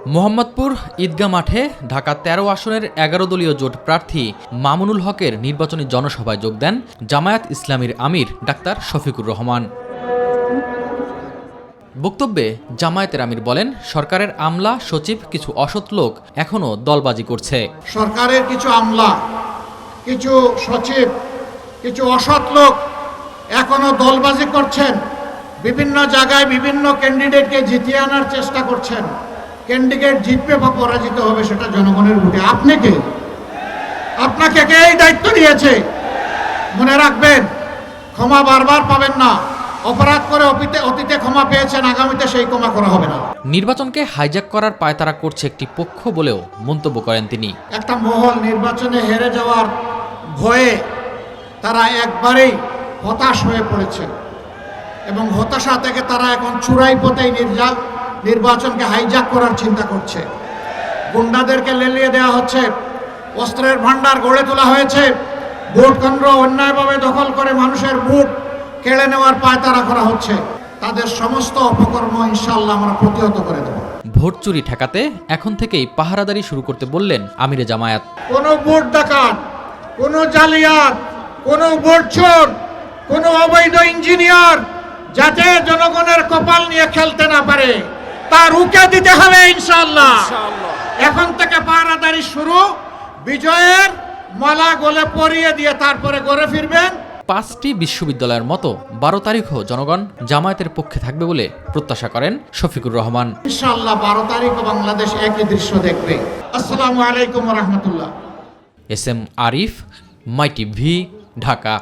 মোহাম্মদপুর ঈদগাহ মাঠে ঢাকা ১৩ আসনের ১১ দলীয় জোট প্রার্থী মামুনুল হকের নির্বাচনী জনসভায় যোগ দেন জামায়াত ইসলামীর আমির ডাক্তার শফিকুর রহমান। বক্তব্যে জামায়াতের আমির বলেন, সরকারের আমলা সচিব কিছু অসৎ লোক এখনও দলবাজি করছে। সরকারের কিছু আমলা, কিছু সচিব, কিছু অসৎ লোক এখনো দলবাজি করছেন। বিভিন্ন জায়গায় বিভিন্ন ক্যান্ডিডেটকে জিতিয়ে আনার চেষ্টা করছেন। ক্যান্ডিডেট জিতবে বা পরাজিত হবে সেটা জনগণের ভোটে। আপনি কে? আপনাকে কে এই দায়িত্ব দিয়েছে? মনে রাখবেন, ক্ষমা বারবার পাবেন না। অপরাধ করে অতীতে ক্ষমা পেয়েছেন, আগামীতে সেই ক্ষমা করা হবে না। নির্বাচনকে হাইজ্যাক করার পায়তারা করছে একটি পক্ষ বলেও মন্তব্য করেন তিনি। একটা মহল নির্বাচনে হেরে যাওয়ার ভয়ে তারা একবারেই হতাশ হয়ে পড়েছে এবং হতাশা থেকে তারা এখন চূড়াই পথেই নির্বাচনকে হাইজ্যাক করার চিন্তা করছে। গুন্ডাদেরকে লেলিয়ে দেওয়া হচ্ছে, অস্ত্রের ভান্ডার গড়ে তোলা হয়েছে, ভোট কেন্দ্র অন্যায়ভাবে দখল করে মানুষের ভোট কেড়ে নেওয়ার পায়তারা করা হচ্ছে। তাদের সমস্ত অপকর্ম ইনশাআল্লাহ আমরা প্রতিহত করে দেব। ভোট চুরি ঠেকাতে এখন থেকেই পাহারাদারি শুরু করতে বললেন আমিরে জামায়াত। কোনো ভোট ডাকাত, কোনো জালিয়াত, কোনো ভোট চোর, কোনো অবৈধ ইঞ্জিনিয়ার যাতে জনগণের কপাল নিয়ে খেলতে না পারে তা রুখে দিতে হবে ইনশাআল্লাহ। এখন থেকে পাহারাদারি শুরু। বিজয়ের মালা গলে পরিয়ে দিয়ে তারপরে ঘরে ফিরবেন। ৫টি বিশ্ববিদ্যালয়ের মতো ১২ তারিখও জনগণ জামায়াতের পক্ষে থাকবে বলে প্রত্যাশা করেন শফিকুর রহমান। ইনশাআল্লাহ ১২ তারিখ বাংলাদেশ একই দৃশ্য দেখবে। আসসালামু আলাইকুম ওয়া রাহমাতুল্লাহ। এস এম আরিফ, মাই টিভি, ঢাকা।